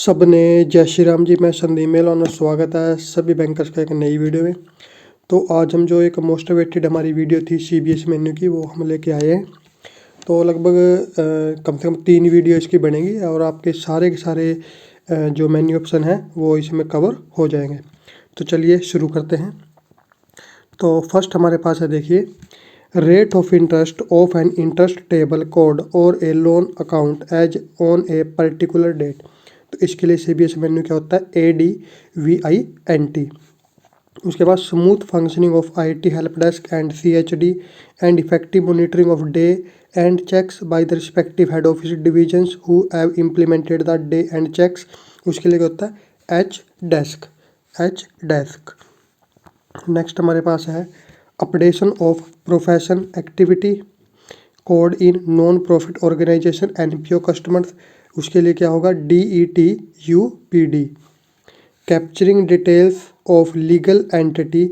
सबने जय श्री राम जी। मैं संदीप मेहलोना, स्वागत है सभी बैंकर्स का एक नई वीडियो में। तो आज हम जो एक मोस्ट अवेटेड हमारी वीडियो थी सीबीएस मेन्यू की, वो हम लेके आए हैं। तो लगभग कम से कम 3 वीडियो इसकी बनेगी और आपके सारे के सारे जो मेन्यू ऑप्शन हैं वो इसमें कवर हो जाएंगे। तो चलिए शुरू करते हैं। तो फर्स्ट हमारे पास है, देखिए, rate of interest of an interest table code और a loan account as on a particular date. तो इसके लिए सीबीएस मेन्यू क्या होता है, ADVINT। उसके बाद smooth functioning of IT help desk and CHD and effective monitoring of day end checks by the respective head office divisions who have implemented the day end checks. उसके लिए क्या होता है, H डेस्क। नेक्स्ट हमारे पास है updation of profession activity code in non profit organization NPO customers. उसके लिए क्या होगा, DETUPD। Capturing details of legal entity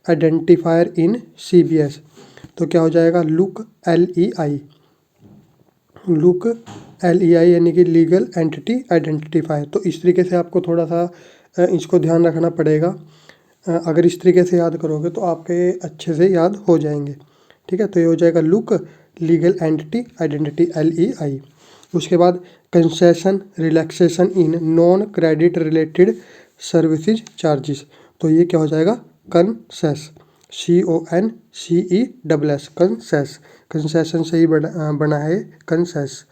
identifier in CBS। तो क्या हो जाएगा, लुक LEI यानी कि लीगल एंटिटी आइडेंटिफायर। तो इस तरीके से आपको थोड़ा सा इसको ध्यान रखना पड़ेगा। अगर इस तरीके से याद करोगे तो आपके अच्छे से याद हो जाएंगे। ठीक है, तो ये हो जाएगा look legal entity identity LEI। उसके बाद concession relaxation in non credit related services charges. तो ये क्या हो जाएगा, कंसेस, CONCESS, कंसेस। कंसेशन से ही बना है कंसेस।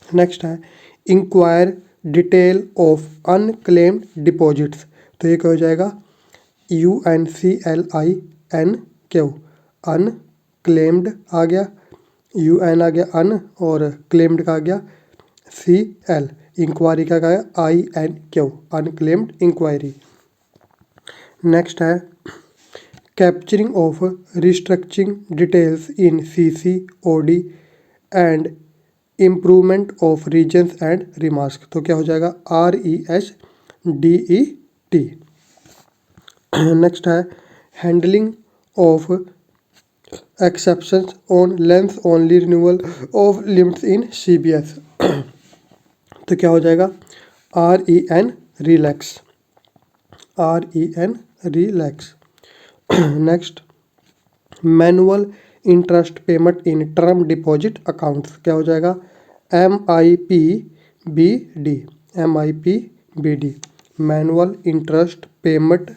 नेक्स्ट है inquire detail of unclaimed deposits. तो ये क्या हो जाएगा, UNCLINQ, अनक्लेम्ड आ गया, UN आ गया अन, और क्लेम्ड का आ गया CL, इंक्वायरी का गया INQ, अनक्लेम्ड इंक्वायरी। नेक्स्ट है capturing of restructuring details in CCOD and improvement of reasons and remarks. तो क्या हो जाएगा, RESDET। नेक्स्ट है handling of exceptions on length only renewal of limits in CBS। तो क्या हो जाएगा, REN relax. Next manual interest payment in term deposit accounts. क्या हो जाएगा, MIPBD, मैनुअल इंटरेस्ट पेमेंट।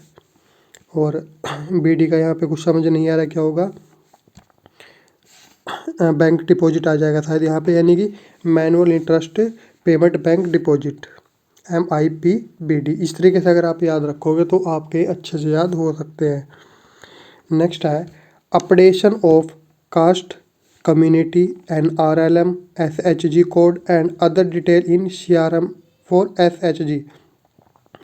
और BD का यहाँ पे कुछ समझ नहीं आ रहा क्या होगा, बैंक डिपॉजिट आ जाएगा शायद यहाँ पे, यानी कि manual interest payment bank deposit, MIPBD। इस तरीके से अगर आप याद रखोगे तो आपके अच्छे से याद हो सकते हैं। नेक्स्ट है updation of cast community NRLM SHG code and other detail in CRM for SHG।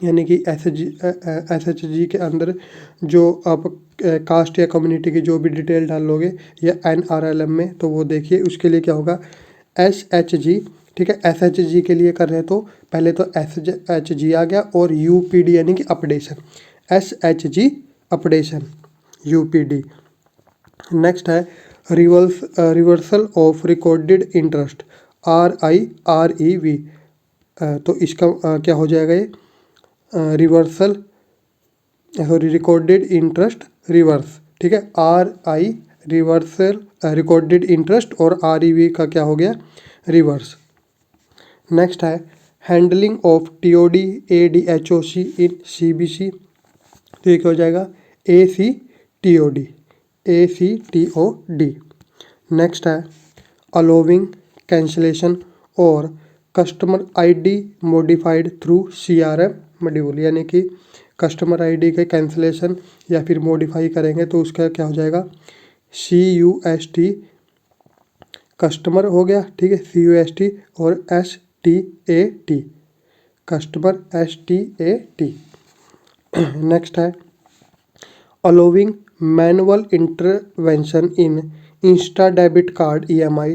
यानी कि SHG के अंदर जो आप कास्ट या कम्युनिटी की जो भी डिटेल डालोगे या NRLM में, तो वो देखिए उसके लिए क्या होगा, SHG। ठीक है, SHG के लिए कर रहे हैं तो पहले तो SHG आ गया और UPD यानी कि updation, SHG updation UPD। Next है reversal of recorded interest RIREV। तो इसका क्या हो जाएगा, ये reversal sorry recorded interest reverse. ठीक है, RI रिवर्सल रिकॉर्डेड इंटरेस्ट और REV का क्या हो गया, रिवर्स। नेक्स्ट है handling of TOD ADHOC in CBC। तो ये क्या हो जाएगा, ACTOD। नेक्स्ट है अलोविंग कैंसिलेशन और customer ID modified through CRM module. यानी कि कस्टमर ID के कैंसिलेशन या फिर मॉडिफाई करेंगे तो उसका क्या हो जाएगा, CUST कस्टमर हो गया। ठीक है, CUST और STAT कस्टमर STAT। नेक्स्ट है allowing manual intervention in insta debit card EMI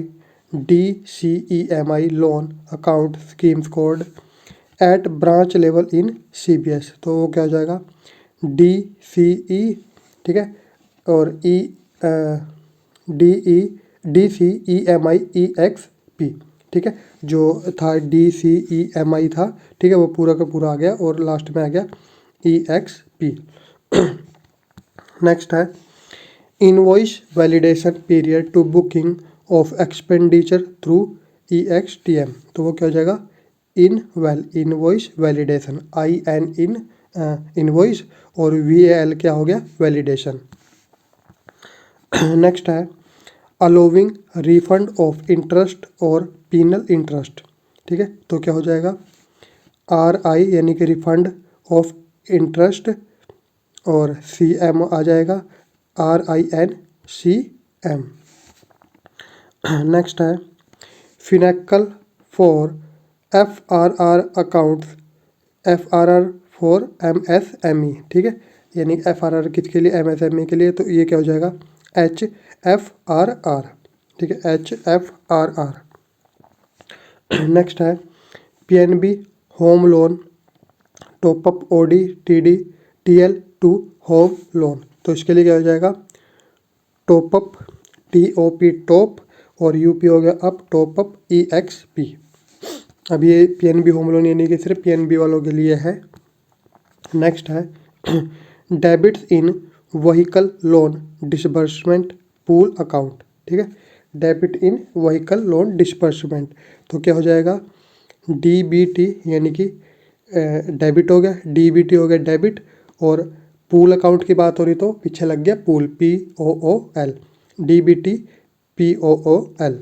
DCEMI loan account schemes code at branch level in CBS। तो वो क्या हो जाएगा, DCE। ठीक है, और DCEMI EXP ठीक है, जो था DCEMI था, ठीक है, वो पूरा का पूरा आ गया और लास्ट में आ गया EXP। नेक्स्ट है invoice validation period to booking of expenditure through EXTM। तो वो क्या हो जाएगा, इनवॉइस वैलिडेशन, IN इनवॉइस और VAL क्या हो गया, वैलिडेशन। नेक्स्ट है अलोविंग रिफंड ऑफ इंटरेस्ट और पीनल इंटरेस्ट। ठीक है, तो क्या हो जाएगा, RI यानी कि रिफंड ऑफ इंटरेस्ट और CM आ जाएगा, RINCM। नेक्स्ट है Finacle for FRR accounts, FRR for MSME। ठीक है, यानी FRR किसके लिए, MSME के लिए, तो ये क्या हो जाएगा, HFRR। ठीक है, HFRR। नेक्स्ट है PNB home loan topup OD TD TL to home loan. तो इसके लिए क्या हो जाएगा, टॉपअप TOP टॉप और UP हो गया अप, टॉपअप EXP। अब ये PNB होम लोन यानी कि सिर्फ PNB वालों के लिए है। नेक्स्ट है debits in vehicle loan disbursement pool account. ठीक है, debit in vehicle loan disbursement, तो क्या हो जाएगा, DBT यानी कि डेबिट हो गया, DBT हो गया डेबिट, और पूल अकाउंट की बात हो रही तो पीछे लग गया pool, POOL, DBT POOL।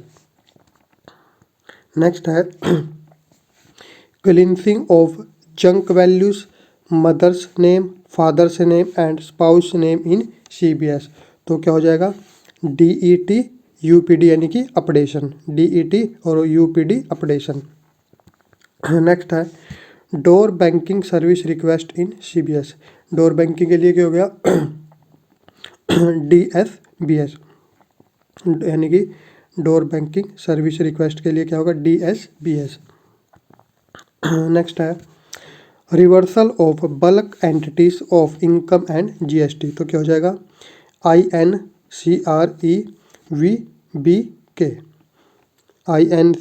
Next है cleansing of junk values mother's name, father's name and spouse name in CBS। तो क्या हो जाएगा, DET UPD यानी कि अपडेशन, DET और UPD अपडेशन। नेक्स्ट है door banking service request in CBS। Door banking के लिए क्या हो गया, DSBS यानी कि डोर बैंकिंग सर्विस रिक्वेस्ट के लिए क्या होगा, DSBS। नेक्स्ट है reversal of bulk entities of income and GST। तो क्या हो जाएगा, INCREVBK। IN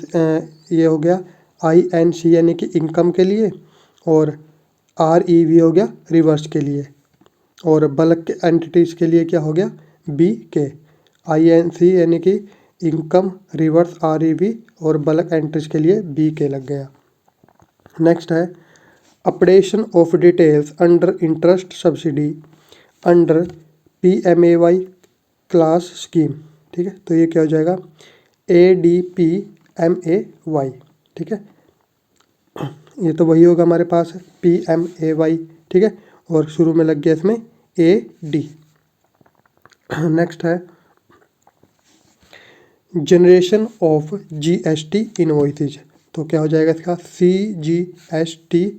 ये हो गया, INC यानी कि इनकम के लिए, और REV हो गया रिवर्स के लिए, और बल्क एंटिटीज के लिए क्या हो गया, BK। INC यानी कि इनकम, रिवर्स REV, और बल्क एंट्रीज के लिए BK लग गया। नेक्स्ट है updation of details under interest subsidy under PMAY class scheme. ठीक है, तो ये क्या हो जाएगा, ADPMAY। ठीक है, ये तो वही होगा हमारे पास PMAY। ठीक है, और शुरू में लग गया इसमें AD। नेक्स्ट है जनरेशन ऑफ GST इनवॉइसेज। तो क्या हो जाएगा इसका, CGST-RPT।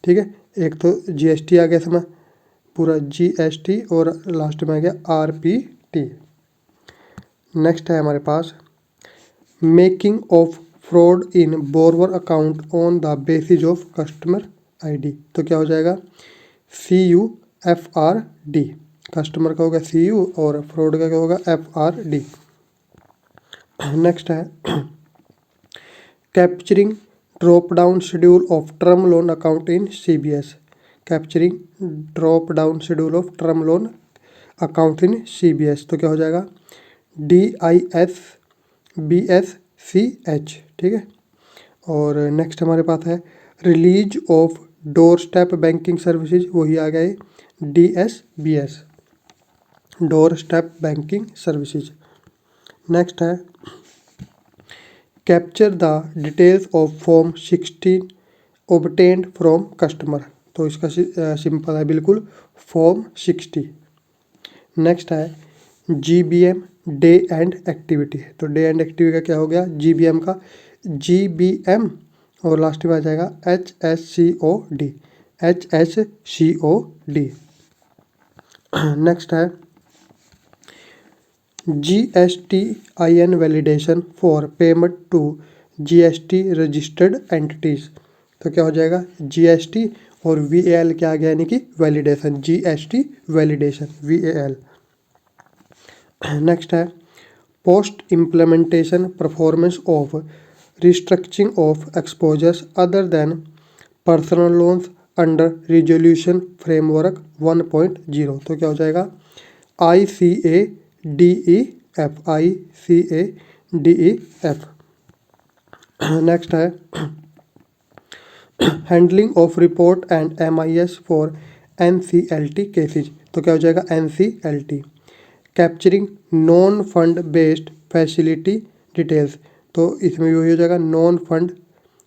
ठीक है, एक तो GST आ गया इसमें पूरा GST और लास्ट में आ गया RPT। नेक्स्ट है हमारे पास making of fraud in borrower account on the basis of customer ID। तो क्या हो जाएगा, CUFRD। कस्टमर का होगा CU और फ्रॉड का क्या होगा, FRD। नेक्स्ट है capturing drop down schedule of term loan account in CBS। Capturing drop down schedule of term loan account in CBS। तो क्या हो जाएगा, DISBSCH। ठीक है, और नेक्स्ट हमारे पास है release of door step banking services, वही आ गए DSBS, door step banking services. Next है capture the details of form 16 obtained from customer. तो इसका सिंपल है बिल्कुल, फॉर्म 60। नेक्स्ट है GBM डे एंड एक्टिविटी। तो डे एंड एक्टिविटी का क्या हो गया, GBM का GBM, और लास्ट में आ जाएगा HSCOD। नेक्स्ट है GSTIN validation for payment to GST registered entities. तो क्या हो जाएगा, GST और VAL क्या आ गया, यानी कि validation, GST validation VAL। Next है post implementation performance of restructuring of exposures other than personal loans under resolution framework 1.0। तो क्या हो जाएगा ICADEF, ICADEF। नेक्स्ट है handling of report and MIS for NCLT cases. तो क्या हो जाएगा NCLT। Capturing non fund based facility details, तो इसमें भी वही हो जाएगा नॉन फंड,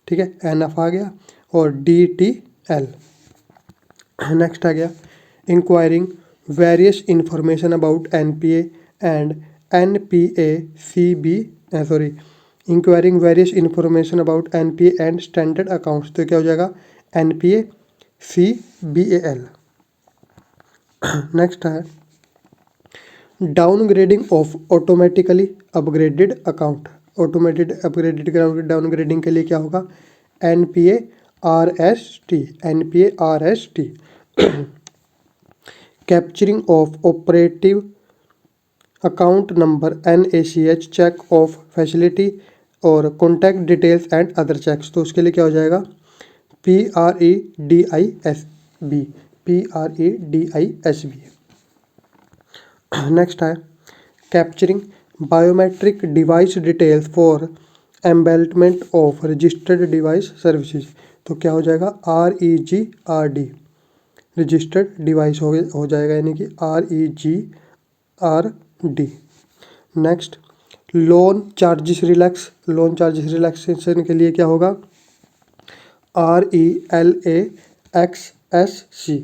ठीक है, NF आ गया, और DTL। नेक्स्ट आ गया enquiring various information about NPA and NPA-CB, sorry, enquiring various information about NPA and standard accounts. तो क्या हो जाएगा NPA-CBAL। नेक्स्ट है downgrading of automatically upgraded account. Automated upgraded downgrading के लिए क्या होगा NPA-RST, NPA-RST। Capturing of operative account number NACH, check of facility और contact details and other checks. तो उसके लिए क्या हो जाएगा PREDISB, PREDISB। नेक्स्ट है capturing biometric device details for enablement of registered device services. तो क्या हो जाएगा REGRD, रजिस्टर्ड डिवाइस हो जाएगा, यानी कि REGRD। Next loan charges relax, loan charges relaxation के लिए क्या होगा RELAXSC,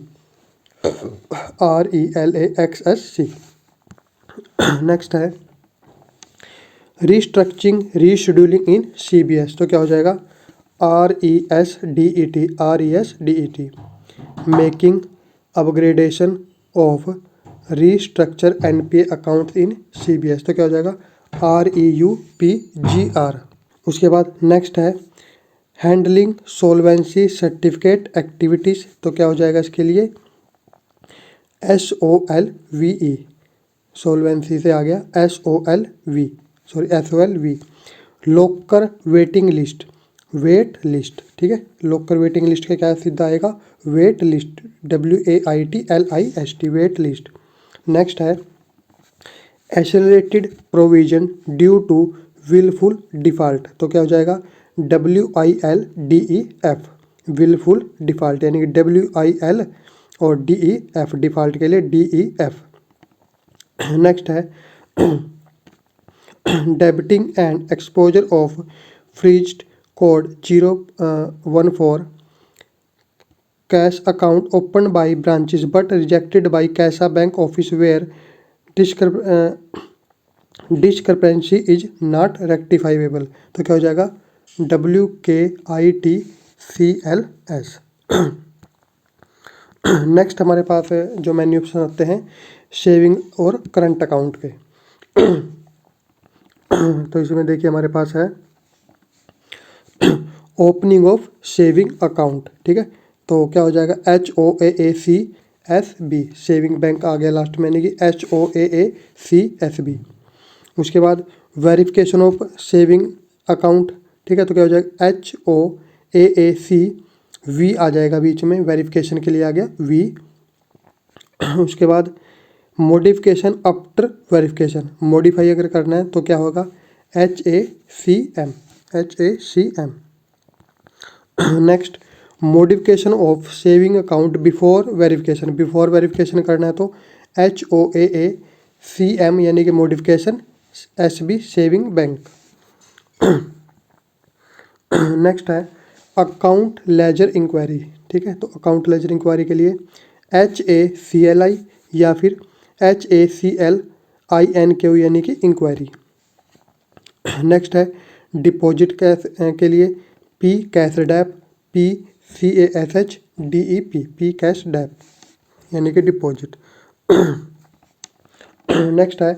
RELAXSC। नेक्स्ट है रिस्ट्रक्चरिंग रीशेड्यूलिंग इन CBS। तो क्या हो जाएगा RESDET, RESDET। Making upgradation of restructure NPA account in CBS। तो क्या हो जाएगा REUPGR। उसके बाद नेक्स्ट है हैंडलिंग सोल्वेंसी सर्टिफिकेट एक्टिविटीज़। तो क्या हो जाएगा इसके लिए SOLVE, सोल्वेंसी से आ गया SOLV। Locker waiting list, wait list, ठीक है, लोकर वेटिंग लिस्ट का क्या सीधा आएगा wait list, WAITLIST, wait list. Next है accelerated provision due to wilful default. तो क्या हो जाएगा WILDEF, विलफुल डिफ़ॉल्ट, यानी कि WIL और DEF, डिफ़ॉल्ट के लिए DEF। नेक्स्ट है debiting and exposure of frozen code 014 cash account open by branches but rejected by CASA bank office where discrepancy is not rectifiable. तो क्या हो जाएगा WKITCLS। नेक्स्ट हमारे पास जो मेन्यू ऑप्शन आते हैं सेविंग और करंट अकाउंट के। तो इसमें देखिए हमारे पास है ओपनिंग ऑफ सेविंग अकाउंट, ठीक है, तो क्या हो जाएगा HOAACSB, सेविंग बैंक आ गया लास्ट में, यानी कि HOAACSB। उसके बाद वेरिफिकेशन ऑफ सेविंग अकाउंट, ठीक है, तो क्या हो जाएगा HOAACV आ जाएगा बीच में, वेरिफिकेशन के लिए आ गया V। उसके बाद मॉडिफिकेशन आफ्टर वेरिफिकेशन, मॉडिफाई अगर करना है तो क्या होगा HACM। Next modification of saving account before verification, before verification करना है तो HOAACM, यानी कि modification SB, saving bank. Next है अकाउंट लेजर इंक्वायरी, ठीक है, तो अकाउंट लेजर इंक्वायरी के लिए HACLI या फिर HACLINQ, यानी कि इंक्वायरी। नेक्स्ट है डिपॉजिट कैश के लिए P cash dep, PCASHDEP, P cash dep, यानी कि डिपॉजिट। नेक्स्ट है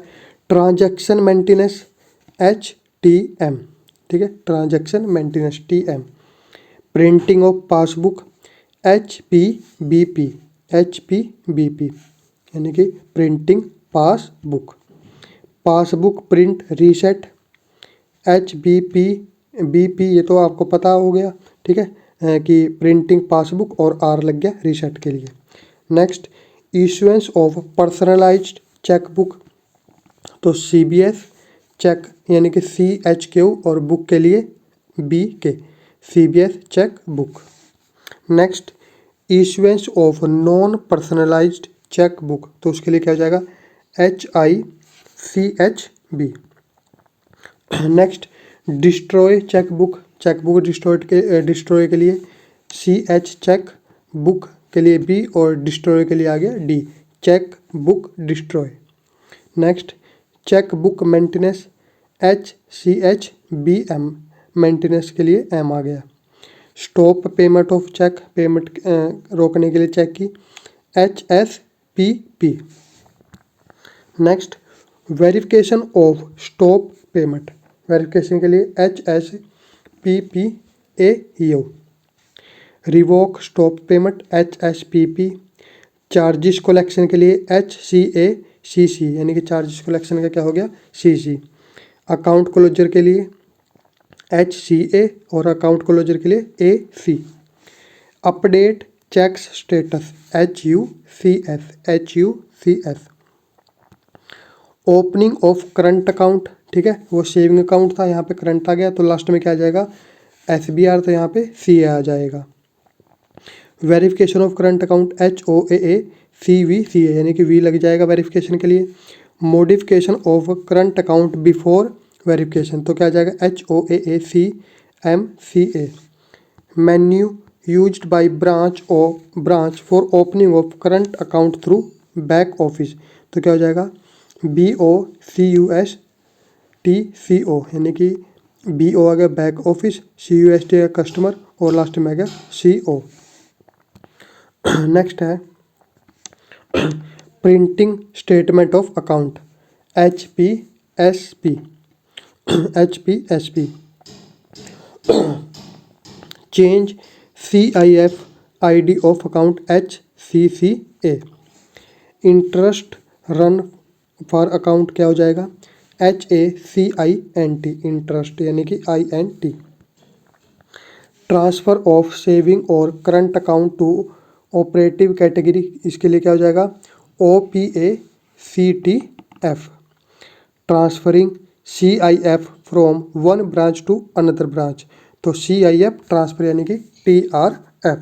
ट्रांजैक्शन मेंटेनेंस HTM, ठीक है, transaction maintenance TM। Printing of passbook HPBP, यानी कि printing passbook. Passbook print reset, HBP ये तो आपको पता हो गया, ठीक है, कि प्रिंटिंग पासबुक और R लग गया रीसेट के लिए। Next, issuance of personalised chequebook, तो CBS चेक यानी कि CHQ और बुक के लिए BK, CBS cheque book. Next, issuance of non personalised cheque book, तो उसके लिए क्या हो जाएगा HICHB। Next, destroy cheque book, chequebook destroy के लिए CH चेक बुक के लिए B और डिस्ट्रॉय के लिए आ गया D, cheque book destroy. Next, cheque book maintenance HCHBM, maintenance के लिए M आ गया। Stop payment of cheque, payment रोकने के लिए चेक की HSPP। Next, verification of stop payment, verification के लिए HSPPAEO। Revoke stop payment HSPP। Charges collection के लिए HCACC, यानी कि चार्जेस कलेक्शन का क्या हो गया CC। अकाउंट क्लोजर के लिए HCA और अकाउंट क्लोजर के लिए AC। Update cheques status HUCS। Opening of current account, ठीक है, वो सेविंग अकाउंट था, यहाँ पे करंट आ गया तो लास्ट में क्या आ जाएगा SBR, तो यहाँ पे CA आ जाएगा। Verification of current account HOAACVCA, यानी कि V लग जाएगा वेरिफिकेशन के लिए। Modification of current account before verification, तो क्या आ जाएगा HOAACMCA। Menu used by branch for opening of current account through back office, तो क्या हो जाएगा BOCUSTCO, यानी कि BO आ गया बैक ऑफिस, CUST है कस्टमर और लास्ट में आ गया CO। नेक्स्ट है printing statement of account HPSP। Change CIF ID of account HCCA। Interest run for account क्या हो जाएगा HACINT, इंटरेस्ट यानी कि INT। ट्रांसफ़र ऑफ सेविंग और current account to operative category, इसके लिए क्या हो जाएगा OPACTF। Transferring CIF from one branch to another branch, तो CIF ट्रांसफर यानी कि TRF।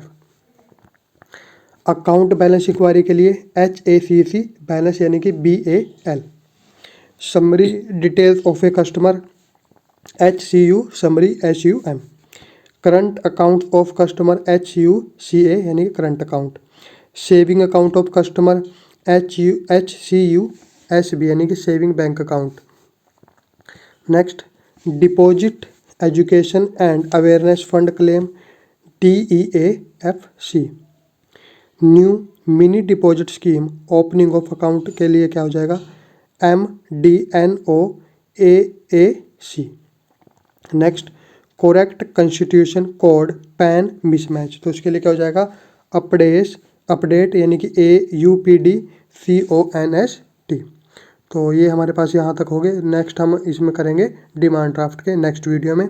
अकाउंट बैलेंस इंक्वायरी के लिए HACC, बैलेंस यानी कि BAL। Summary details of a customer HCU, summary SUM। Current account of customer HUCA, यानी कि current account. Saving account of customer HCUSB, यानी कि saving bank account. Next, deposit education and awareness fund claim TEAFC। New mini deposit scheme opening of account के लिए क्या हो जाएगा MDNOAAC। Next, correct constitution code pan mismatch, तो इसके लिए क्या हो जाएगा अपडेट यानी कि AUPDCONST। तो ये हमारे पास यहाँ तक हो गए। नेक्स्ट हम इसमें करेंगे डिमांड ड्राफ्ट के नेक्स्ट वीडियो में।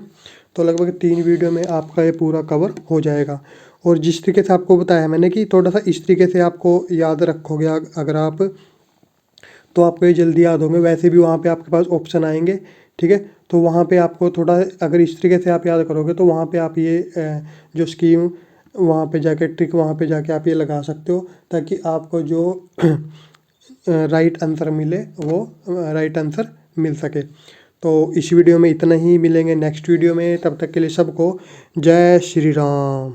तो लगभग 3 वीडियो में आपका ये पूरा कवर हो जाएगा। और जिस तरीके से आपको बताया मैंने कि थोड़ा सा इस तरीके से आपको याद रखोगे अगर आप, तो आपको ये जल्दी याद होंगे। वैसे भी वहाँ पे आपके पास ऑप्शन आएंगे, ठीक है, तो वहाँ पे आपको थोड़ा अगर इस तरीके से आप याद करोगे तो वहाँ पे आप ये जो स्कीम वहाँ पे जाके ट्रिक वहाँ पे जाके आप ये लगा सकते हो, ताकि आपको जो राइट आंसर मिले वो राइट आंसर मिल सके। तो इस वीडियो में इतना ही, मिलेंगे नेक्स्ट वीडियो में। तब तक के लिए सबको जय श्री राम।